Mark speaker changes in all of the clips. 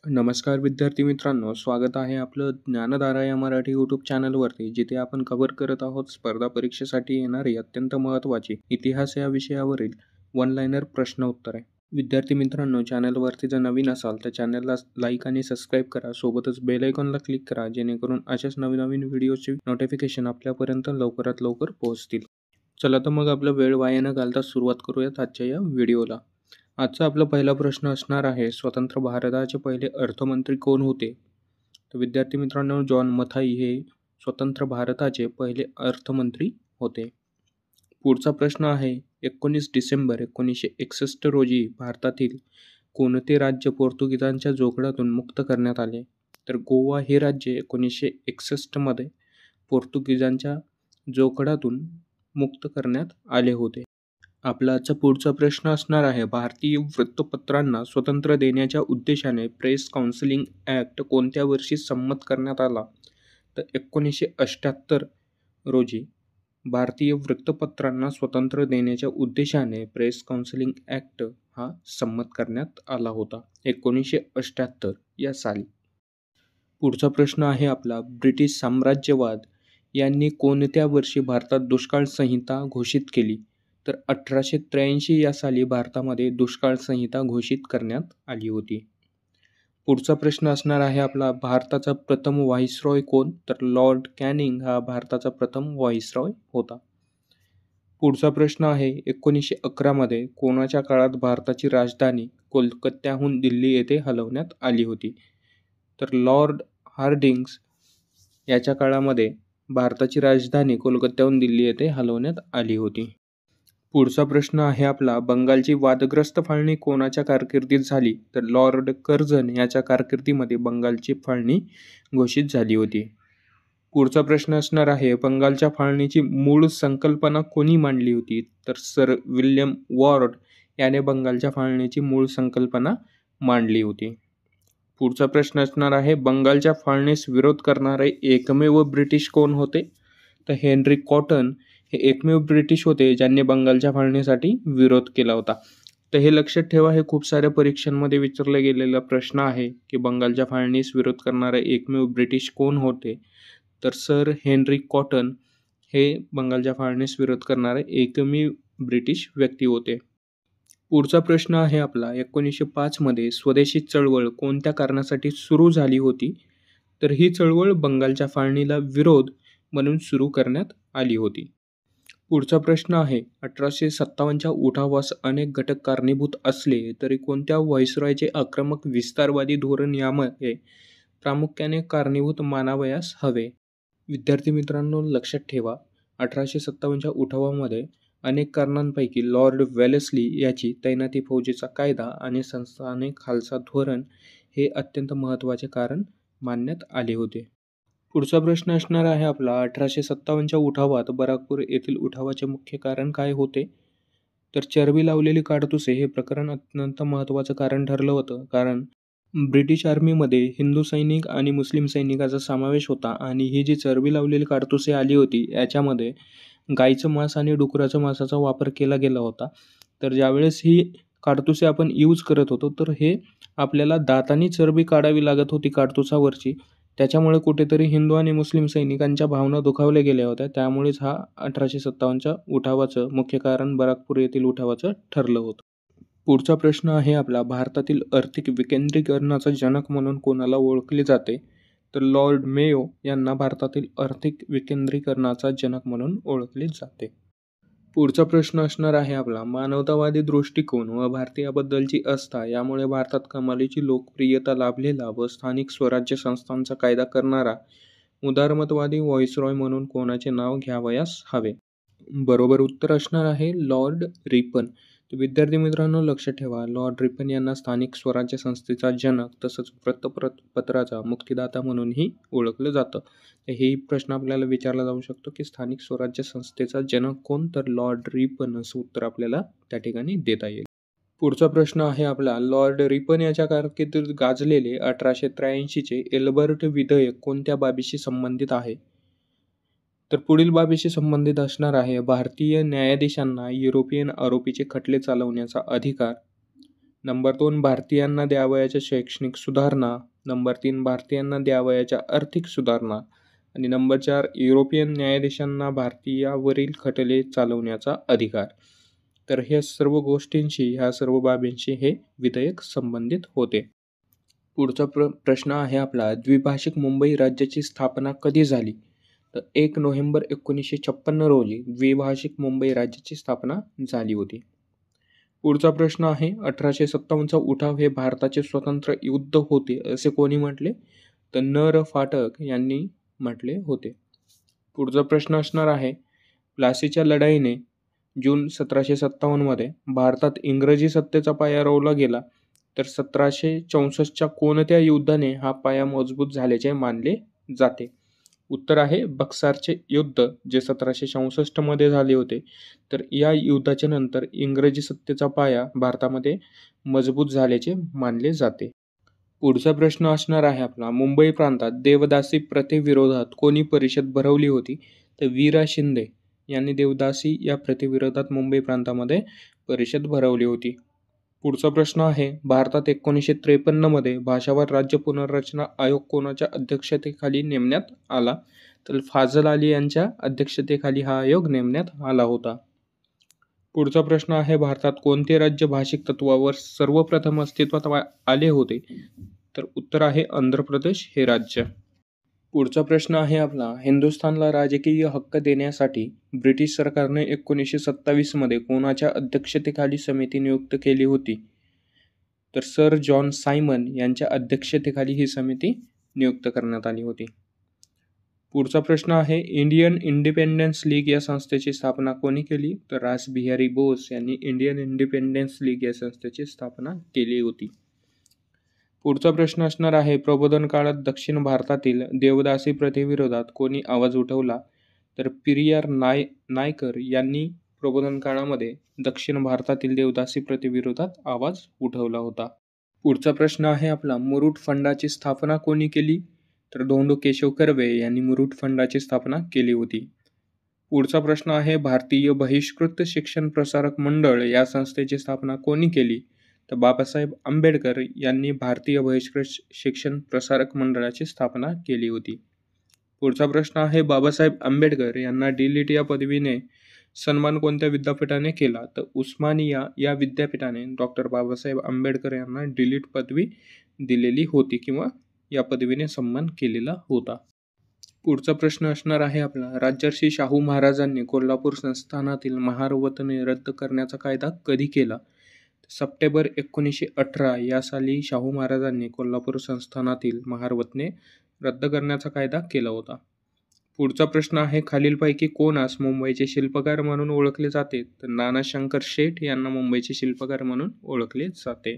Speaker 1: नमस्कार विद्यार्थी मित्रांनो, स्वागत आहे आपलं ज्ञानधारा या मराठी यूट्यूब चॅनलवरती, जिथे आपण कव्हर करत आहोत स्पर्धा परीक्षेसाठी येणारी अत्यंत महत्त्वाची इतिहास या विषयावरील वन लाईनर प्रश्न उत्तर आहे. विद्यार्थी मित्रांनो, चॅनलवरती जर नवीन असाल तर चॅनलला लाईक आणि सबस्क्राईब करा. सोबतच बेल आयकॉनला क्लिक करा, जेणेकरून अशाच नवीन नवीन व्हिडिओचे नोटिफिकेशन आपल्यापर्यंत लवकरात लवकर पोहोचतील. चला तर मग आपला वेळ वाया न घालता सुरुवात करूयात आजच्या या व्हिडिओला. आजचा आपला पहिला प्रश्न असणार आहे, स्वतंत्र भारताचे पहिले अर्थमंत्री कोण होते? तर विद्यार्थी मित्रांनो, जॉन मथाई हे स्वतंत्र भारताचे पहिले अर्थमंत्री होते. पुढचा प्रश्न आहे, 19 डिसेंबर 1961 रोजी भारतातील कोणते राज्य पोर्तुगीजांच्या जोखडातून मुक्त करण्यात आले? तर गोवा हे राज्य 1961 मध्ये पोर्तुगीजांच्या जोखडातून मुक्त करण्यात आले होते. आपला आजचा पुढचा प्रश्न असणार आहे, भारतीय वृत्तपत्रांना स्वतंत्र देण्याच्या उद्देशाने प्रेस काउन्सिलिंग ॲक्ट कोणत्या वर्षी संमत करण्यात आला? तर 1978 रोजी भारतीय वृत्तपत्रांना स्वतंत्र देण्याच्या उद्देशाने प्रेस काउन्सिलिंग ॲक्ट हा संमत करण्यात आला होता 1978 या साली. पुढचा प्रश्न आहे आपला, ब्रिटिश साम्राज्यवाद यांनी कोणत्या वर्षी भारतात दुष्काळ संहिता घोषित केली? तर 1883 या साली भारतामध्ये दुष्काळ संहिता घोषित करण्यात आली होती. पुढचा प्रश्न असणार आहे आपला, भारताचा प्रथम व्हाईसरॉय कोण? तर लॉर्ड कॅनिंग हा भारताचा प्रथम व्हाईसरॉय होता. पुढचा प्रश्न आहे, 1911 मध्ये कोणाच्या काळात भारताची राजधानी कोलकात्याहून दिल्ली येथे हलवण्यात आली होती? तर लॉर्ड हार्डिंग्ज याच्या काळामध्ये भारताची राजधानी कोलकात्याहून दिल्ली येथे हलवण्यात आली होती. पुढचा प्रश्न आहे आपला, बंगालची वादग्रस्त फाळणी कोणाच्या कारकिर्दीत झाली? तर लॉर्ड कर्झन याच्या कारकिर्दीमध्ये बंगालची फाळणी घोषित झाली होती. पुढचा प्रश्न असणार आहे, बंगालच्या फाळणीची मूळ संकल्पना कोणी मांडली होती? तर सर विल्यम वॉर्ड याने बंगालच्या फाळणीची मूळ संकल्पना मांडली होती. पुढचा प्रश्न असणार आहे, बंगालच्या फाळणीस विरोध करणारे एकमेव ब्रिटिश कोण होते? तर हेनरी कॉटन हे एकमेव ब्रिटिश होते ज्यांनी बंगालच्या फाळणीसाठी विरोध केला होता. तर हे लक्षात ठेवा, हे खूप साऱ्या परीक्षांमध्ये विचारला गेलेला प्रश्न आहे की बंगालच्या फाळणीस विरोध करणारे एकमेव ब्रिटिश कोण होते? तर सर हेनरी कॉटन हे बंगालच्या फाळणीस विरोध करणारे एकमेव ब्रिटिश व्यक्ती होते. पुढचा प्रश्न आहे आपला, 1905 मध्ये स्वदेशी चळवळ कोणत्या कारणासाठी सुरू झाली होती? तर ही चळवळ बंगालच्या फाळणीला विरोध म्हणून सुरू करण्यात आली होती. पुढचा प्रश्न आहे, 1857च्या उठावास अनेक घटक कारणीभूत असले तरी कोणत्या व्हाईसरॉयचे आक्रमक विस्तारवादी धोरण यामध्ये प्रामुख्याने कारणीभूत मानावयास हवे? विद्यार्थी मित्रांनो, लक्षात ठेवा, 1857च्या उठावामध्ये अनेक कारणांपैकी लॉर्ड वेलेस्ली याची तैनाती फौजेचा कायदा आणि संस्थाने खालसा धोरण हे अत्यंत महत्त्वाचे कारण मानण्यात आले होते. पुढचा प्रश्न असणार आहे आपला, 1857च्या उठावात बराकपूर येथील उठावाचे मुख्य कारण काय होते? तर चरबी लावलेली काडतुसे हे प्रकरण अत्यंत महत्त्वाचं कारण ठरलं होतं, कारण ब्रिटिश आर्मीमध्ये हिंदू सैनिक आणि मुस्लिम सैनिकाचा समावेश होता आणि ही जी चरबी लावलेली काडतुसे आली होती याच्यामध्ये गाईचं मांस आणि डुकराचं मांसाचा वापर केला गेला होता. तर ज्यावेळेस ही काडतुसे आपण यूज करत होतो तर हे आपल्याला दातांनी चरबी काढावी लागत होती काडतुसावरची. त्याच्यामुळे कुठेतरी हिंदू आणि मुस्लिम सैनिकांच्या भावना दुखावल्या गेल्या होत्या. त्यामुळेच हा 1857च्या उठावाचं मुख्य कारण बराकपूर येथील उठावाचं ठरलं होतं. पुढचा प्रश्न आहे आपला, भारतातील आर्थिक विकेंद्रीकरणाचा जनक म्हणून कोणाला ओळखले जाते? तर लॉर्ड मेयो यांना भारतातील आर्थिक विकेंद्रीकरणाचा जनक म्हणून ओळखले जाते. पुढचा प्रश्न असणार आहे आपला, मानवतावादी दृष्टिकोन व भारतीयाबद्दलची आस्था यामुळे भारतात कमालीची लोकप्रियता लाभलेला व स्थानिक स्वराज्य संस्थांचा कायदा करणारा उदारमतवादी व्हाईसरॉय म्हणून कोणाचे नाव घ्यावयास हवे? बरोबर उत्तर असणार आहे लॉर्ड रिपन. तर विद्यार्थी मित्रांनो, लक्षात ठेवा, लॉर्ड रिपन यांना स्थानिक स्वराज्य संस्थेचा जनक तसंच वृत्तपत्राचा मुक्तिदाता म्हणूनही ओळखलं जातं. तर हे प्रश्न आपल्याला विचारला जाऊ शकतो की स्थानिक स्वराज्य संस्थेचा जनक कोण? तर लॉर्ड रिपन असं उत्तर आपल्याला त्या ठिकाणी देता येईल. पुढचा प्रश्न आहे आपला, लॉर्ड रिपन याच्या कारकिर्दीत गाजलेले 1883चे एल्बर्ट विधेयक कोणत्या बाबीशी संबंधित आहे? तर पुढील बाबीशी संबंधित असणार आहे, भारतीय न्यायाधीशांना युरोपियन आरोपीचे खटले चालवण्याचा अधिकार नंबर 2 भारतीयांना द्यावयाच्या शैक्षणिक सुधारणा. नंबर 3 भारतीयांना द्यावयाच्या आर्थिक सुधारणा. आणि नंबर 4 युरोपियन न्यायाधीशांना भारतीयावरील खटले चालवण्याचा अधिकार. तर ह्या सर्व गोष्टींशी, ह्या सर्व बाबींशी हे विधेयक संबंधित होते. पुढचा प्रश्न आहे आपला, द्विभाषिक मुंबई राज्याची स्थापना कधी झाली? तर 1 नोव्हेंबर 1956 रोजी द्विभाषिक मुंबई राज्याची स्थापना झाली होती. पुढचा प्रश्न आहे, 1857चा उठाव हे भारताचे स्वतंत्र युद्ध होते असे कोणी म्हटले? तर न. फाटक यांनी म्हटले होते. पुढचा प्रश्न असणार आहे, प्लासीच्या लढाईने जून 1757 मध्ये भारतात इंग्रजी सत्तेचा पाया रोवला गेला. तर 1764च्या कोणत्या युद्धाने हा पाया मजबूत झाल्याचे मानले जाते? उत्तर आहे बक्सारचे युद्ध, जे 1764 मध्ये झाले होते. तर या युद्धाच्या नंतर इंग्रजी सत्तेचा पाया भारतामध्ये मजबूत झाल्याचे मानले जाते. पुढचा प्रश्न असणार आहे आपला, मुंबई प्रांतात देवदासी प्रथेविरोधात कोणी परिषद भरवली होती? तर वीरा शिंदे यांनी देवदासी या प्रथेविरोधात मुंबई प्रांतामध्ये परिषद भरवली होती. पुढचा प्रश्न आहे, भारतात 1953 मध्ये भाषावर राज्य पुनर्रचना आयोग कोणाच्या अध्यक्षतेखाली नेमण्यात आला? तर फाजल अली यांच्या अध्यक्षतेखाली हा आयोग नेमण्यात आला होता. पुढचा प्रश्न आहे, भारतात कोणते राज्य भाषिक तत्वावर सर्वप्रथम अस्तित्वात आले होते? तर उत्तर आहे आंध्र प्रदेश हे राज्य. पुढचा प्रश्न आहे आपला, हिंदुस्थानला राजकीय हक्क देण्यासाठी ब्रिटिश सरकारने 1927 मध्ये कोणाच्या अध्यक्षतेखाली समिती नियुक्त केली होती? तर सर जॉन सायमन यांच्या अध्यक्षतेखाली ही समिती नियुक्त करण्यात आली होती. पुढचा प्रश्न आहे, इंडियन इंडिपेंडन्स लीग या संस्थेची स्थापना कोणी केली? तर रासबिहारी बोस यांनी इंडियन इंडिपेंडन्स लीग या संस्थेची स्थापना केली होती. पुढचा प्रश्न असणार आहे, प्रबोधन काळात दक्षिण भारतातील देवदासी प्रथेविरोधात कोणी आवाज उठवला? तर पेरियार नायकर यांनी प्रबोधन काळामध्ये दक्षिण भारतातील देवदासी प्रथेविरोधात आवाज उठवला होता. पुढचा प्रश्न आहे आपला, मुरुड फंडाची स्थापना कोणी केली? तर धोंडो केशव कर्वे यांनी मुरुड फंडाची स्थापना केली होती. पुढचा प्रश्न आहे, भारतीय बहिष्कृत शिक्षण प्रसारक मंडळ या संस्थेची स्थापना कोणी केली? तर बाबासाहेब आंबेडकर यांनी भारतीय बहिष्कृत शिक्षण प्रसारक मंडळाची स्थापना केली होती. पुढचा प्रश्न आहे, बाबासाहेब आंबेडकर यांना डी.लिट. या पदवीने सन्मान कोणत्या विद्यापीठाने केला? तर उस्मानिया या विद्यापीठाने डॉक्टर बाबासाहेब आंबेडकर यांना डी.लिट. पदवी दिलेली होती किंवा या पदवीने सन्मान केलेला होता. पुढचा प्रश्न असणार आहे आपला, राजर्षी शाहू महाराजांनी कोल्हापूर संस्थानातील महार वतने रद्द करण्याचा कायदा कधी केला? सप्टेंबर 1918 या साली शाहू महाराजांनी कोल्हापूर संस्थानातील महार वतने रद्द करण्याचा कायदा केला होता. पुढचा प्रश्न आहे, खालीलपैकी कोणास मुंबईचे शिल्पकार म्हणून ओळखले जाते? तर नाना शंकर शेठ यांना मुंबईचे शिल्पकार म्हणून ओळखले जाते.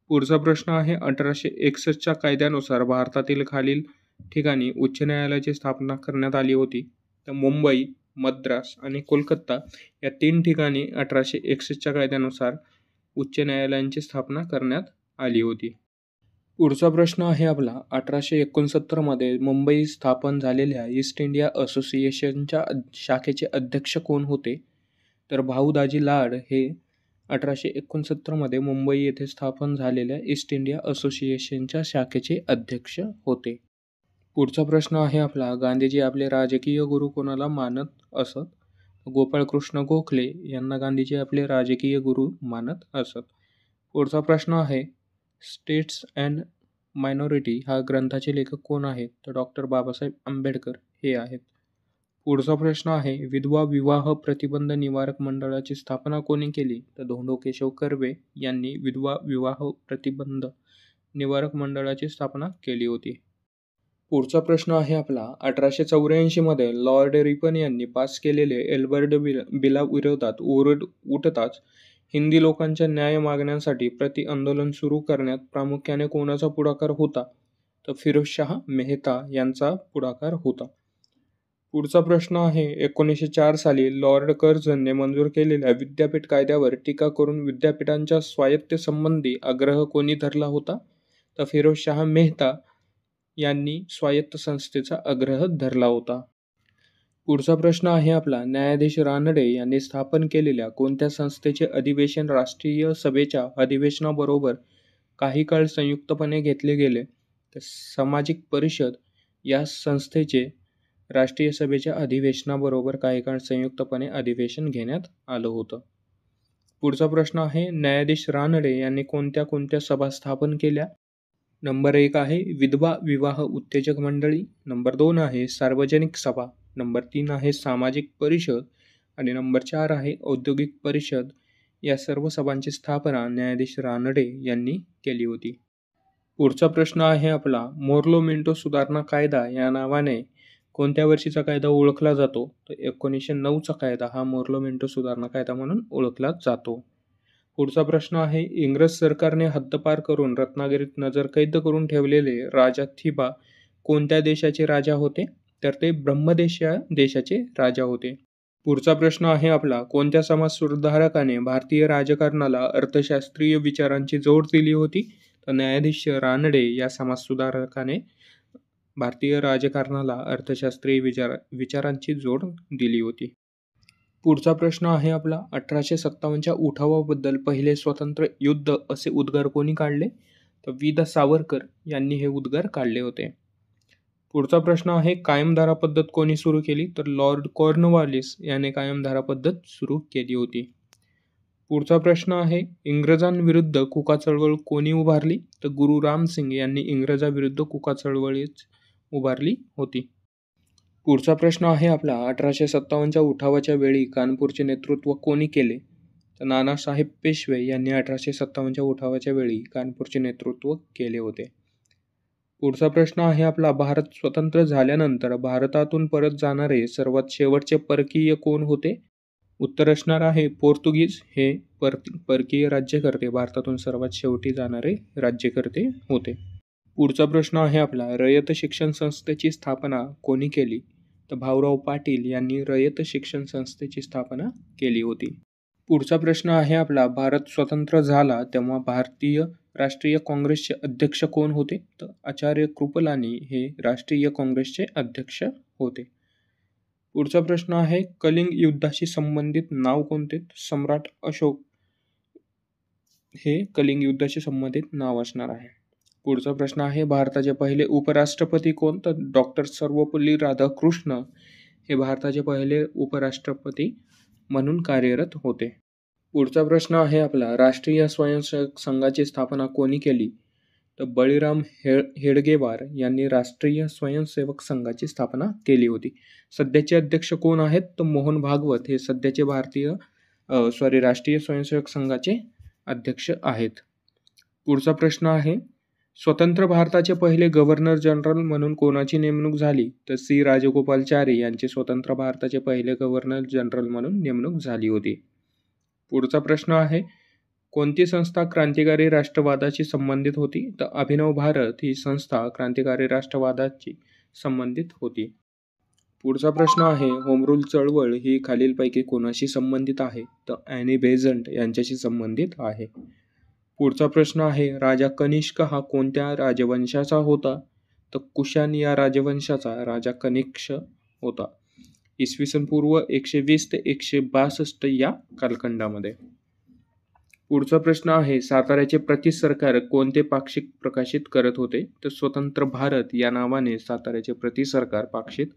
Speaker 1: पुढचा प्रश्न आहे, 1861च्या कायद्यानुसार भारतातील खालील ठिकाणी उच्च न्यायालयाची स्थापना करण्यात आली होती? तर मुंबई, मद्रास आणि कोलकाता या 3 ठिकाणी 1861च्या कायद्यानुसार उच्च न्यायालयांची स्थापना करण्यात आली होती. पुढचा प्रश्न आहे आपला, 1869 मध्ये मुंबई स्थापन झालेल्या ईस्ट इंडिया असोसिएशनच्या शाखेचे अध्यक्ष कोण होते? तर भाऊ दाजी लाड हे 1869 मध्ये मुंबई येथे स्थापन झालेल्या ईस्ट इंडिया असोसिएशनच्या शाखेचे अध्यक्ष होते. पुढचा प्रश्न आहे आपला, गांधीजी आपले राजकीय गुरु कोणाला मानत असत? गोपाळकृष्ण गोखले यांना गांधीजी आपले राजकीय गुरु मानत असत. पुढचा प्रश्न आहे, स्टेट्स अँड मायनॉरिटी हा ग्रंथाचे लेखक कोण आहेत? तर डॉक्टर बाबासाहेब आंबेडकर हे आहेत. पुढचा प्रश्न आहे, विधवा विवाह प्रतिबंध निवारक मंडळाची स्थापना कोणी केली? तर धोंडो केशव कर्वे यांनी विधवा विवाह प्रतिबंध निवारक मंडळाची स्थापना केली होती. पुढचा प्रश्न आहे आपला, 1884 मध्ये लॉर्ड रिपन यांनी पास केलेले एल्बर्ट बिलाविरोधात ओरड उठताच हिंदी लोकांच्या न्याय मागण्यांसाठी प्रति आंदोलन सुरू करण्यात प्रामुख्याने कोणाचा पुढाकार होता? तर फिरोजशाह मेहता यांचा पुढाकार होता. पुढचा प्रश्न आहे, 1904 साली लॉर्ड कर्झनने मंजूर केलेल्या विद्यापीठ कायद्यावर टीका करून विद्यापीठांच्या स्वायत्तसंबंधी आग्रह कोणी धरला होता? तर फिरोजशाह मेहता यांनी स्वायत्त संस्थेचा आग्रह धरला होता. पुढचा प्रश्न आहे आपला, न्यायाधीश रानडे यांनी स्थापन केलेल्या कोणत्या संस्थेचे अधिवेशन राष्ट्रीय सभेच्या अधिवेशनाबरोबर काही काळ संयुक्तपणे घेतले गेले? तर सामाजिक परिषद या संस्थेचे राष्ट्रीय सभेच्या अधिवेशनाबरोबर काही काळ संयुक्तपणे अधिवेशन घेण्यात आलं होतं. पुढचा प्रश्न आहे, न्यायाधीश रानडे यांनी कोणत्या कोणत्या सभा स्थापन केल्या? नंबर 1 आहे विधवा विवाह उत्तेजक मंडळी, नंबर 2 आहे सार्वजनिक सभा, नंबर 3 आहे सामाजिक परिषद आणि नंबर 4 आहे औद्योगिक परिषद. या सर्व सभांची स्थापना न्यायाधीश रानडे यांनी केली होती. पुढचा प्रश्न आहे आपला, मोर्लो मिंटो सुधारणा कायदा या नावाने कोणत्या वर्षीचा कायदा ओळखला जातो? तर 1909चा कायदा हा मोर्लो मिंटो सुधारणा कायदा म्हणून ओळखला जातो. पुढचा प्रश्न आहे, इंग्रज सरकारने हद्दपार करून रत्नागिरीत नजरकैद करून ठेवलेले राजा थिबा कोणत्या देशाचे राजा होते? तर ते ब्रह्मदेश या देशाचे राजा होते. पुढचा प्रश्न आहे आपला, कोणत्या समाजसुधारकाने भारतीय राजकारणाला अर्थशास्त्रीय विचारांची जोड दिली होती? तर न्यायाधीश रानडे या समाजसुधारकाने भारतीय राजकारणाला अर्थशास्त्रीय विचारांची जोड दिली होती. पुढचा प्रश्न आहे आपला, 1857च्या उठावाबद्दल पहिले स्वतंत्र युद्ध असे उद्गार कोणी काढले? तर वि. दा. सावरकर यांनी हे उद्गार काढले होते. पुढचा प्रश्न आहे, कायमधारा पद्धत कोणी सुरू केली? तर लॉर्ड कॉर्नवालिस याने कायमधारा पद्धत सुरू केली होती. पुढचा प्रश्न आहे, इंग्रजांविरुद्ध कुका चळवळ कोणी उभारली? तर गुरु राम सिंग यांनी इंग्रजांविरुद्ध कुका चळवळीच उभारली होती. पुढचा प्रश्न आहे आपला, 1857च्या उठावाच्या वेळी कानपूरचे नेतृत्व कोणी केले? तर नानासाहेब पेशवे यांनी 1857च्या उठावाच्या वेळी कानपूरचे नेतृत्व केले होते. पुढचा प्रश्न आहे आपला, भारत स्वतंत्र झाल्यानंतर भारतातून परत जाणारे सर्वात शेवटचे परकीय कोण होते? उत्तर असणार आहे पोर्तुगीज हे परकीय राज्यकर्ते भारतातून सर्वात शेवटी जाणारे राज्यकर्ते होते. पुढचा प्रश्न आहे आपला, रयत शिक्षण संस्थेची स्थापना कोणी केली? तर भाऊराव पाटील यांनी रयत शिक्षण संस्थेची स्थापना केली होती. पुढचा प्रश्न आहे आपला, भारत स्वतंत्र झाला तेव्हा भारतीय राष्ट्रीय काँग्रेसचे अध्यक्ष कोण होते? तर आचार्य कृपलानी हे राष्ट्रीय काँग्रेसचे अध्यक्ष होते. पुढचा प्रश्न आहे, कलिंग युद्धाशी संबंधित नाव कोणते? सम्राट अशोक हे कलिंग युद्धाशी संबंधित नाव असणार आहे. पुढचा प्रश्न आहे, भारताचे पहिले उपराष्ट्रपती कोण? तर डॉक्टर सर्वपल्ली राधाकृष्ण हे भारताचे पहिले उपराष्ट्रपती म्हणून कार्यरत होते. पुढचा प्रश्न आहे आपला, राष्ट्रीय स्वयंसेवक संघाची स्थापना कोणी केली? तर बळीराम हेडगेवार यांनी राष्ट्रीय स्वयंसेवक संघाची स्थापना केली होती. सध्याचे अध्यक्ष कोण आहेत? तर मोहन भागवत हे सध्याचे राष्ट्रीय स्वयंसेवक संघाचे अध्यक्ष आहेत. पुढचा प्रश्न आहे, स्वतंत्र भारताचे पहिले गव्हर्नर जनरल म्हणून कोणाची नेमणूक झाली? तर सी. राजगोपालाचारी यांची स्वतंत्र भारताचे पहिले गव्हर्नर जनरल म्हणून नेमणूक झाली होती. पुढचा प्रश्न आहे, कोणती संस्था क्रांतिकारी राष्ट्रवादाशी संबंधित होती? तर अभिनव भारत ही संस्था क्रांतिकारी राष्ट्रवादाशी संबंधित होती. पुढचा प्रश्न आहे, होम रूल चळवळ ही खालीलपैकी कोणाशी संबंधित आहे? तर ॲनी बेझंट यांच्याशी संबंधित आहे. पुढचा प्रश्न आहे, राजा कनिष्क हा कोणत्या राजवंशाचा होता? तर कुशाण या राजवंशाचा राजा कनिष्क होता. इसवी सन पूर्व 120 ते 162 या कालखंडामध्ये. पुढचा प्रश्न आहे, साताऱ्याचे प्रति सरकार कोणते पाक्षिक प्रकाशित करत होते? तर स्वतंत्र भारत या नावाने साताऱ्याचे प्रति सरकार पाक्षिक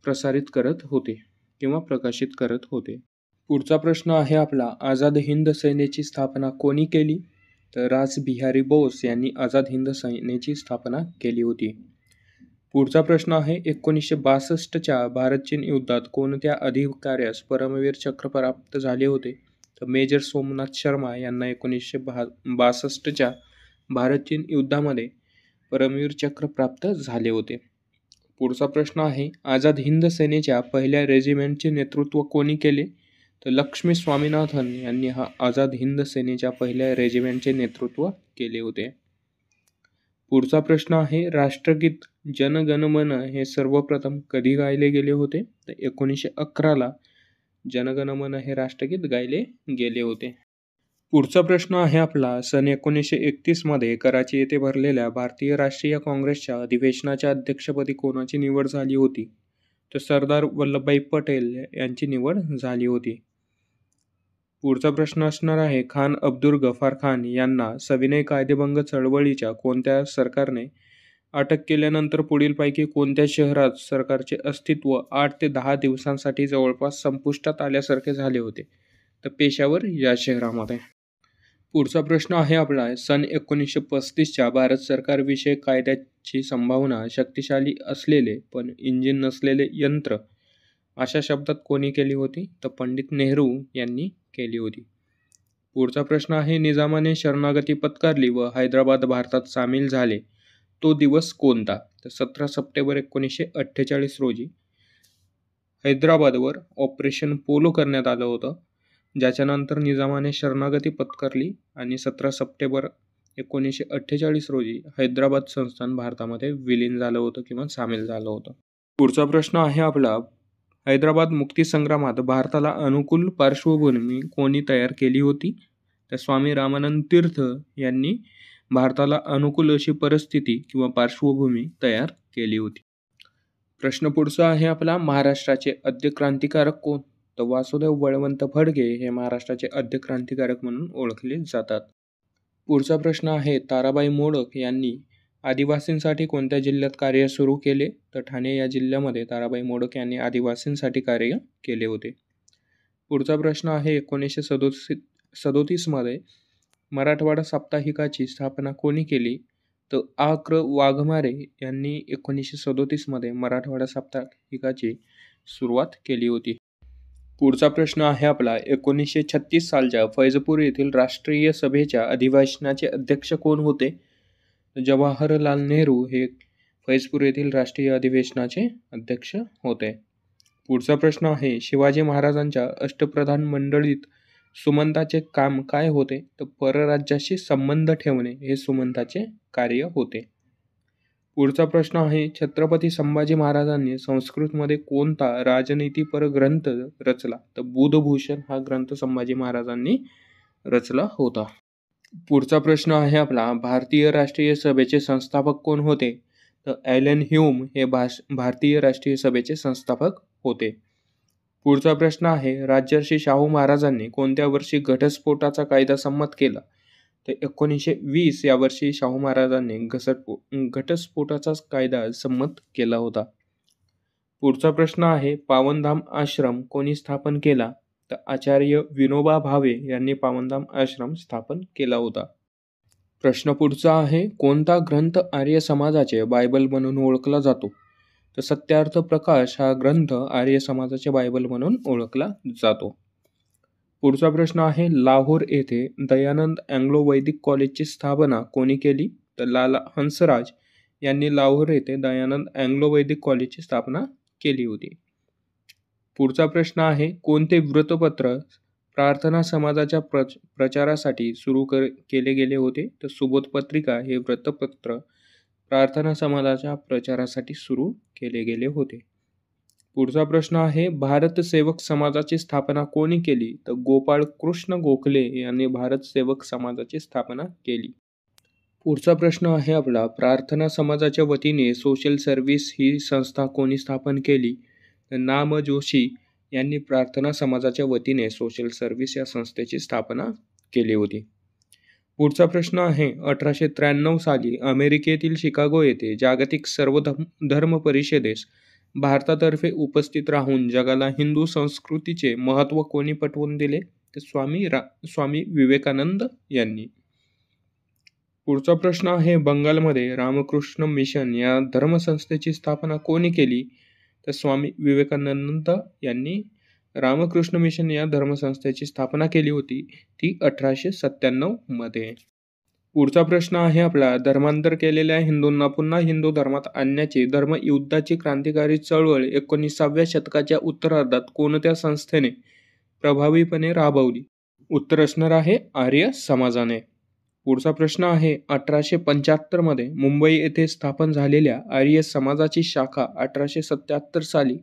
Speaker 1: प्रसारित करत होते किंवा प्रकाशित करत होते. पुढचा प्रश्न आहे आपला, आझाद हिंद सेनेची स्थापना कोणी केली? तर रासबिहारी बोस यांनी आझाद हिंद सेनेची स्थापना केली होती. पुढचा प्रश्न आहे, 1962च्या भारत चीन युद्धात कोणत्या अधिकाऱ्यास परमवीर चक्र प्राप्त झाले होते? तर मेजर सोमनाथ शर्मा यांना 1962च्या भारत चीन युद्धामध्ये परमवीर चक्र प्राप्त झाले होते. पुढचा प्रश्न आहे, आझाद हिंद सेनेच्या पहिल्या रेजिमेंटचे नेतृत्व कोणी केले? तर लक्ष्मी स्वामीनाथन यांनी आझाद हिंद सेनेच्या पहिल्या रेजिमेंटचे नेतृत्व केले होते. पुढचा प्रश्न आहे, राष्ट्रगीत जन गण मन हे सर्वप्रथम कधी गायले गेले होते? तर 1911ला जन गण मन हे राष्ट्रगीत गायले गेले होते. पुढचा प्रश्न आहे आपला, सन 1931 कराची येथे भरलेल्या भारतीय राष्ट्रीय काँग्रेसच्या अधिवेशनाच्या अध्यक्षपदी कोणाची निवड झाली होती? तर सरदार वल्लभभाई पटेल यांची निवड झाली होती. पुढचा प्रश्न असणार आहे, खान अब्दुल गफार खान यांना सविनय कायदेभंग चळवळीच्या कोणत्या सरकारने अटक केल्यानंतर पुढीलपैकी कोणत्या शहरात सरकारचे अस्तित्व 8 ते 10 दिवसांसाठी जवळपास संपुष्टात आल्यासारखे झाले होते? तर पेशावर या शहरामध्ये. पुढचा प्रश्न आहे आपला, सन 1935च्या भारत सरकारविषयक कायद्याची संभावना शक्तिशाली असलेले पण इंजिन नसलेले यंत्र अशा शब्दात कोणी केली होती? तर पंडित नेहरू यांनी केली होती. पुढचा प्रश्न आहे, निजामाने शरणागती पत्करली व हैदराबाद भारतात सामील झाले तो दिवस कोणता? तर 17 सप्टेंबर 1948 रोजी हैदराबादवर ऑपरेशन पोलो करण्यात आलं होतं, ज्याच्यानंतर निजामाने शरणागती पत्करली आणि 17 सप्टेंबर 1948 रोजी हैदराबाद संस्थान भारतामध्ये विलीन झालं होतं किंवा सामील झालं होतं. पुढचा प्रश्न आहे आपला, हैदराबाद मुक्ती संग्रामात भारताला अनुकूल पार्श्वभूमी कोणी तयार केली होती? तर स्वामी रामानंद तीर्थ यांनी भारताला अनुकूल अशी परिस्थिती किंवा पार्श्वभूमी तयार केली होती. प्रश्न पुढचा आहे आपला, महाराष्ट्राचे आद्य क्रांतिकारक कोण? तर वासुदेव बळवंत फडके हे महाराष्ट्राचे आद्य क्रांतिकारक म्हणून ओळखले जातात. पुढचा प्रश्न आहे, ताराबाई मोडक यांनी आदिवासींसाठी कोणत्या जिल्ह्यात कार्य सुरू केले? तर ठाणे या जिल्ह्यामध्ये ताराबाई मोडक यांनी आदिवासींसाठी कार्य केले होते. पुढचा प्रश्न आहे, 1937 मध्ये मराठवाडा साप्ताहिकाची स्थापना कोणी केली? तर आ.क. वाघमारे यांनी 1937 मध्ये मराठवाडा साप्ताहिकाची सुरुवात केली होती. पुढचा प्रश्न आहे आपला, 1936 सालच्या फैजपूर येथील राष्ट्रीय सभेच्या अधिवेशनाचे अध्यक्ष कोण होते? जवाहरलाल नेहरू हे फैजपूर येथील राष्ट्रीय अधिवेशनाचे अध्यक्ष होते. पुढचा प्रश्न आहे, शिवाजी महाराजांच्या अष्टप्रधान मंडळीत सुमंताचे काम काय होते? तर परराज्याशी संबंध ठेवणे हे सुमंताचे कार्य होते. पुढचा प्रश्न आहे, छत्रपती संभाजी महाराजांनी संस्कृतमध्ये कोणता राजनीतीपर ग्रंथ रचला? तर बुधभूषण हा ग्रंथ संभाजी महाराजांनी रचला होता. पुढचा प्रश्न आहे आपला, भारतीय राष्ट्रीय सभेचे संस्थापक कोण होते? तर ॲलन ह्यूम हे भारतीय राष्ट्रीय सभेचे संस्थापक होते. पुढचा प्रश्न आहे, राजर्षी शाहू महाराजांनी कोणत्या वर्षी घटस्फोटाचा कायदा संमत केला? तर 1920 या वर्षी शाहू महाराजांनी घटस्फोटाचा कायदा संमत केला होता. पुढचा प्रश्न आहे, पावनधाम आश्रम कोणी स्थापन केला? तर आचार्य विनोबा भावे यांनी पावनधाम आश्रम स्थापन केला होता. प्रश्न पुढचा आहे, कोणता ग्रंथ आर्य समाजाचे बायबल म्हणून ओळखला जातो? तर सत्यार्थ प्रकाश हा ग्रंथ आर्य समाजाचे बायबल म्हणून ओळखला जातो. पुढचा प्रश्न आहे, लाहोर येथे दयानंद अँग्लो वैदिक कॉलेजची स्थापना कोणी केली? तर लाला हंसराज यांनी लाहोर येथे दयानंद अँग्लो वैदिक कॉलेजची स्थापना केली होती. पुढचा प्रश्न आहे, कोणते वृत्तपत्र प्रार्थना समाजाच्या प्रचारासाठी सुरू केले गेले होते? तर सुबोध पत्रिका हे वृत्तपत्र प्रार्थना समाजाच्या प्रचारासाठी सुरू केले गेले होते. पुढचा प्रश्न आहे, भारत सेवक समाजाची स्थापना कोणी केली? तर गोपाळ कृष्ण गोखले यांनी भारत सेवक समाजाची स्थापना केली. पुढचा प्रश्न आहे आपला, प्रार्थना समाजाच्या वतीने सोशल सर्व्हिस ही संस्था कोणी स्थापन केली? तर नाम जोशी यांनी प्रार्थना समाजाच्या वतीने सोशल सर्व्हिस या संस्थेची स्थापना केली होती. पुढचा प्रश्न आहे, 1893 साली अमेरिकेतील शिकागो येथे जागतिक सर्वधर्म परिषदेस भारतातर्फे उपस्थित राहून जगाला हिंदू संस्कृतीचे महत्त्व कोणी पटवून दिले? तर स्वामी विवेकानंद यांनी. पुढचा प्रश्न आहे, बंगालमध्ये रामकृष्ण मिशन या धर्मसंस्थेची स्थापना कोणी केली? तर स्वामी विवेकानंद यांनी रामकृष्ण मिशन या धर्मसंस्थेची स्थापना केली होती, ती 1897 मध्ये. पुढचा प्रश्न आहे आपला, धर्मांतर केलेल्या हिंदूंना पुन्हा हिंदू धर्मात आणण्याची धर्मयुद्धाची क्रांतिकारी चळवळ 19व्या शतकाच्या उत्तरार्धात कोणत्या संस्थेने प्रभावीपणे राबवली? उत्तर असणार आहे आर्य समाजाने. पुढचा प्रश्न आहे, 1875 मध्ये मुंबई येथे स्थापन झालेल्या आर्य समाजाची शाखा 1877 साली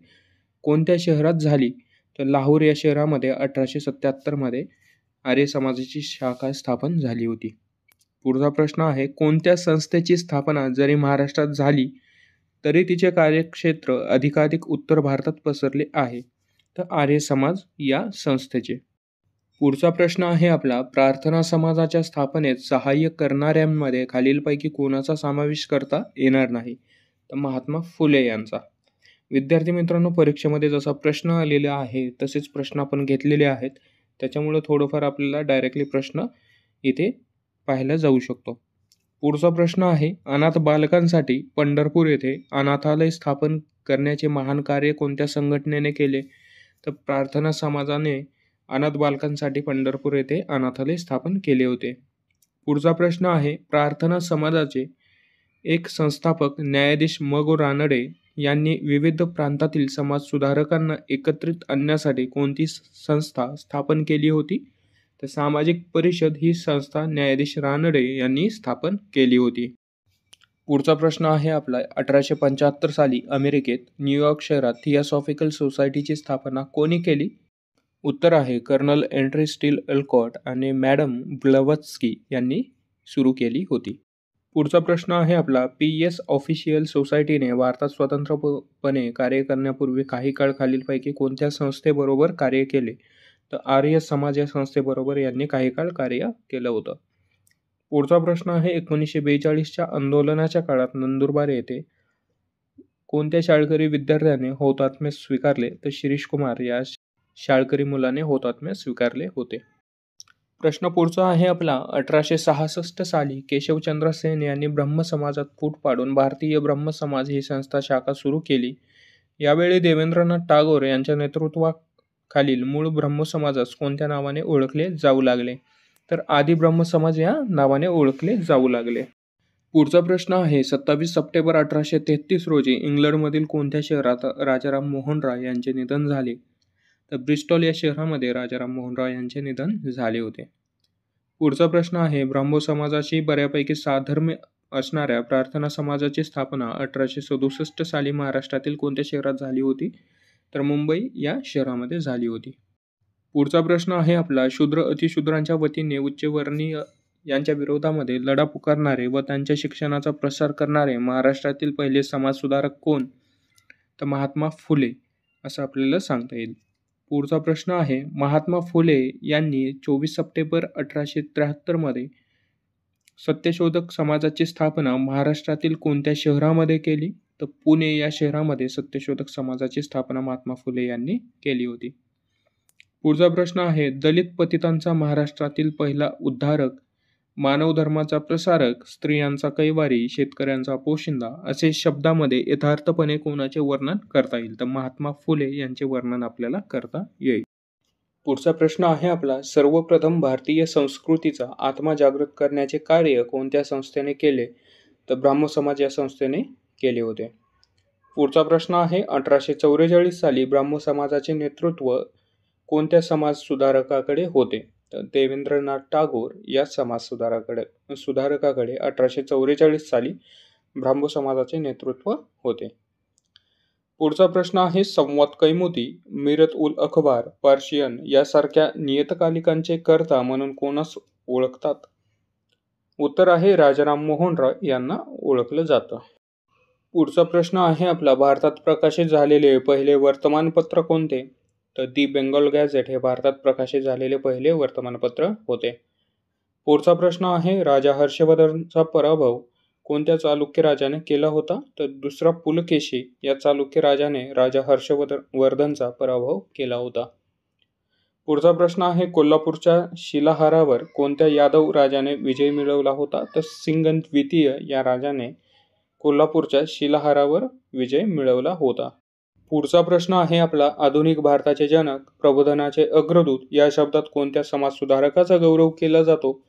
Speaker 1: कोणत्या शहरात झाली? तर लाहोर या शहरामध्ये 1877 मध्ये आर्य समाजाची शाखा स्थापन झाली होती. पुढचा प्रश्न आहे, कोणत्या संस्थेची स्थापना जरी महाराष्ट्रात झाली तरी तिचे कार्यक्षेत्र अधिकाधिक उत्तर भारतात पसरले आहे. तर आर्य समाज या संस्थेचे. पुढचा प्रश्न आहे आपला, प्रार्थना समाजाच्या स्थापनेत सहाय्य करणाऱ्यांमध्ये खालीलपैकी कोणाचा समावेश करता येणार नाही? तर महात्मा फुले यांचा. विद्यार्थी मित्रांनो, परीक्षेमध्ये जसा प्रश्न आलेला आहे तसेच प्रश्न आपण घेतलेले आहेत, त्याच्यामुळे थोडंफार आपल्याला डायरेक्टली प्रश्न इथे पाहायला जाऊ शकतो. पुढचा प्रश्न आहे, अनाथ बालकांसाठी पंढरपूर येथे अनाथालय स्थापन करण्याचे महान कार्य कोणत्या संघटनेने केले? तर प्रार्थना समाजाने अनाथ बालकांसाठी पंढरपूर येथे अनाथालय स्थापन केले होते. पुढचा प्रश्न आहे, प्रार्थना समाजाचे एक संस्थापक न्यायाधीश म. गो. रानडे यांनी विविध प्रांतातील समाजसुधारकांना एकत्रित आणण्यासाठी कोणती संस्था स्थापन केली होती? तर सामाजिक परिषद ही संस्था न्यायाधीश रानडे यांनी स्थापन केली होती. पुढचा प्रश्न आहे आपला, 1875 साली अमेरिकेत न्यूयॉर्क शहरात थिऑसॉफिकल सोसायटीची स्थापना कोणी केली? उत्तर आहे कर्नल एंट्री स्टील एल्कॉट आणि मॅडम ब्लवत्स्की यांनी सुरू केली होती. पुढचा प्रश्न आहे आपला, PS ऑफिशियल सोसायटीने भारतात स्वतंत्रपणे कार्य करण्यापूर्वी काही काळ खालीलपैकी कोणत्या संस्थेबरोबर कार्य केले? तर आर्य समाज या संस्थेबरोबर यांनी काही काळ कार्य केलं होतं. पुढचा प्रश्न आहे, 1942च्या आंदोलनाच्या काळात नंदुरबार येथे कोणत्या शाळकरी विद्यार्थ्याने हौतात्म्य स्वीकारले? तर शिरीष कुमार या शाळकरी मुलाने हौतात्म्य स्वीकारले होते. प्रश्न पुढचा आहे आपला, 1866 साली केशवचंद्र सेन यांनी ब्रह्म समाजात फूट पाडून भारतीय ब्रह्म समाज ही संस्था शाखा सुरू केली. यावेळी देवेंद्रनाथ टागोर यांच्या नेतृत्वाखालील मूळ ब्रह्म समाजास कोणत्या नावाने ओळखले जाऊ लागले? तर आदि ब्रह्म समाज या नावाने ओळखले जाऊ लागले. पुढचा प्रश्न आहे, 27 सप्टेंबर 1833 रोजी इंग्लंडमधील कोणत्या शहरात राजाराम मोहन राय यांचे निधन झाले? तर ब्रिस्टॉल या शहरामध्ये राजाराम मोहन राय यांचे निधन झाले होते. पुढचा प्रश्न आहे, ब्राह्मो समाजाशी बऱ्यापैकी साधर्म्य असणाऱ्या प्रार्थना समाजाची स्थापना 1867 साली महाराष्ट्रातील कोणत्या शहरात झाली होती? तर मुंबई या शहरामध्ये झाली होती. पुढचा प्रश्न आहे आपला, शूद्र अतिशूद्रांच्या वतीने उच्चवर्णीय यांच्या विरोधामध्ये लढा पुकारणारे व त्यांच्या शिक्षणाचा प्रसार करणारे महाराष्ट्रातील पहिले समाजसुधारक कोण? तर महात्मा फुले असं आपल्याला सांगता येईल. पुढचा प्रश्न आहे, महात्मा फुले यांनी 24 सप्टेंबर 1873 मध्ये सत्यशोधक समाजाची स्थापना महाराष्ट्रातील कोणत्या शहरामध्ये केली? तर पुणे या शहरामध्ये सत्यशोधक समाजाची स्थापना महात्मा फुले यांनी केली होती. पुढचा प्रश्न आहे, दलित पतितांचा महाराष्ट्रातील पहिला उद्धारक, मानव धर्माचा प्रसारक, स्त्रियांचा कैवारी, शेतकऱ्यांचा पोशिंदा असे शब्दामध्ये यथार्थपणे कोणाचे वर्णन करता येईल? तर महात्मा फुले यांचे वर्णन आपल्याला करता येईल. पुढचा प्रश्न आहे आपला, सर्वप्रथम भारतीय संस्कृतीचा आत्मा जागृत करण्याचे कार्य कोणत्या संस्थेने केले? तर ब्राह्मो समाज या संस्थेने केले होते. पुढचा प्रश्न आहे, 1844 साली ब्राह्मो समाजाचे नेतृत्व कोणत्या समाज सुधारकाकडे होते? तर देवेंद्रनाथ टागोर या समाज सुधारकाकडे 1844 साली ब्राह्मो समाजाचे नेतृत्व होते. पुढचा प्रश्न आहे, संवाद कैमुती, मिरत उल अखबार, पर्शियन यासारख्या नियतकालिकांचे कर्ता म्हणून कोणास ओळखतात? उत्तर आहे राजाराम मोहन राय यांना ओळखलं जातं. पुढचा प्रश्न आहे आपला, भारतात प्रकाशित झालेले पहिले वर्तमानपत्र कोणते? तर दी बेंगॉल गॅझेट हे भारतात प्रकाशित झालेले पहिले वर्तमानपत्र होते. पुढचा प्रश्न आहे, राजा हर्षवर्धनचा पराभव कोणत्या चालुक्य राजाने केला होता? तर दुसरा पुलकेशी या चालुक्य राजाने राजा हर्षवर्धनचा पराभव केला होता. पुढचा प्रश्न आहे, कोल्हापूरच्या शिलाहारावर कोणत्या यादव राजाने विजय मिळवला होता? तर सिंगन द्वितीय या राजाने कोल्हापूरच्या शिलाहारावर विजय मिळवला होता. पुढचा प्रश्न आहे आपला, आधुनिक भारताचे जनक, प्रबोधनाचे अग्रदूत या शब्दात कोणत्या समाजसुधारकाचा गौरव केला जातो?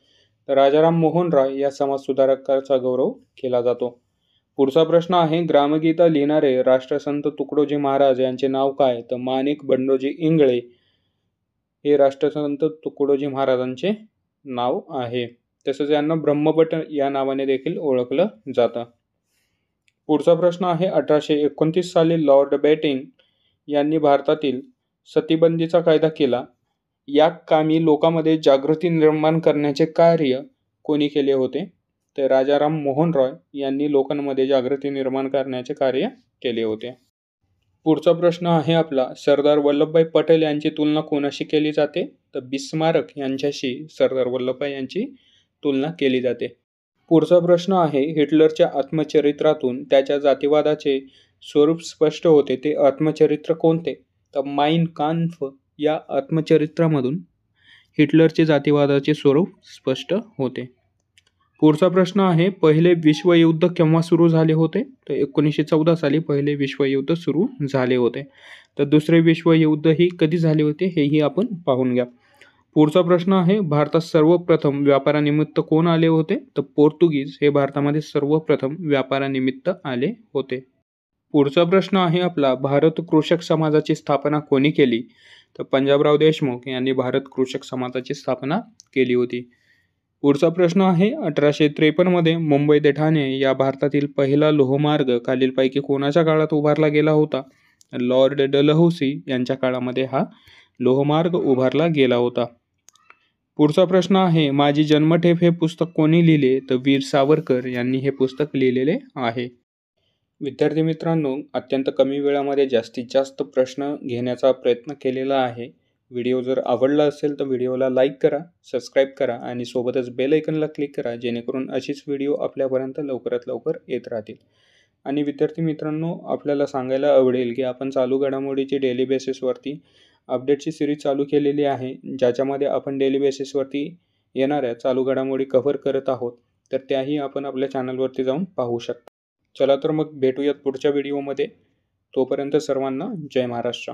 Speaker 1: तर राजाराम मोहन राय या समाजसुधारकाचा गौरव केला जातो. पुढचा प्रश्न आहे, ग्रामगीता लिहिणारे राष्ट्रसंत तुकडोजी महाराज यांचे नाव काय? तर माणिक बंडोजी इंगळे हे राष्ट्रसंत तुकडोजी महाराजांचे नाव आहे. तसेच यांना ब्रह्मभट या नावाने देखील ओळखलं जातं. पुढचा प्रश्न आहे, 1829 साली लॉर्ड बेटिंग यांनी भारतातील सतीबंदीचा कायदा केला. या कामी लोकांमध्ये जागृती निर्माण करण्याचे कार्य कोणी केले होते? तर राजाराम मोहन रॉय यांनी लोकांमध्ये जागृती निर्माण करण्याचे कार्य केले होते. पुढचा प्रश्न आहे आपला, सरदार वल्लभभाई पटेल यांची तुलना कोणाशी केली जाते? तर बिस्मार्क यांच्याशी सरदार वल्लभभाई यांची तुलना केली जाते. पुढचा प्रश्न आहे, हिटलरच्या आत्मचरित्रातून त्याच्या जातीवादाचे स्वरूप स्पष्ट होते, ते आत्मचरित्र कोणते? तर माइन काम्फ या आत्मचरित्रामधून हिटलरचे जातीवादाचे स्वरूप स्पष्ट होते. पुढचा प्रश्न आहे, पहिले विश्वयुद्ध केव्हा सुरू झाले होते? तर 1914 साली पहिले विश्वयुद्ध सुरू झाले होते. तर दुसरे विश्वयुद्ध ही कधी झाले होते हेही आपण पाहून घ्या. पुढचा प्रश्न आहे, भारतात सर्वप्रथम व्यापारानिमित्त कोण आले होते? तर पोर्तुगीज हे भारतामध्ये सर्वप्रथम व्यापारानिमित्त आले होते. पुढचा प्रश्न आहे आपला, भारत कृषक समाजाची स्थापना कोणी केली? तर पंजाबराव देशमुख यांनी भारत कृषक समाजाची स्थापना केली होती. पुढचा प्रश्न आहे, 1853 मध्ये मुंबई ते ठाणे या भारतातील पहिला लोहमार्ग खालीलपैकी कोणाच्या काळात उभारला गेला होता? लॉर्ड डलहौसी यांच्या काळामध्ये हा लोहमार्ग उभारला गेला होता. पुढचा प्रश्न आहे, माझी जन्मठेप हे पुस्तक कोणी लिहिले? तर वीर सावरकर यांनी हे पुस्तक लिहिलेले आहे. विद्यार्थी मित्रांनो, अत्यंत कमी वेळामध्ये जास्तीत जास्त प्रश्न घेण्याचा प्रयत्न केलेला आहे. व्हिडिओ जर आवडला असेल तर व्हिडिओला लाईक करा, सबस्क्राईब करा आणि सोबतच बेल आयकनला क्लिक करा, जेणेकरून अशीच व्हिडिओ आपल्यापर्यंत लवकरात लवकर येत राहतील. आणि विद्यार्थी मित्रांनो, आपल्याला सांगायला आवडेल की आपण चालू घडामोडीची डेली बेसिसवरती अपडेटची सिरीज चालू केलेली आहे, ज्याच्यामध्ये आपण डेली बेसिसवरती येणाऱ्या चालू घडामोडी कव्हर करत आहोत. तर त्याही आपण आपल्या चॅनलवरती जाऊन पाहू शकता. चला तर मग भेटूयात पुढच्या व्हिडिओमध्ये. तोपर्यंत सर्वांना जय महाराष्ट्र.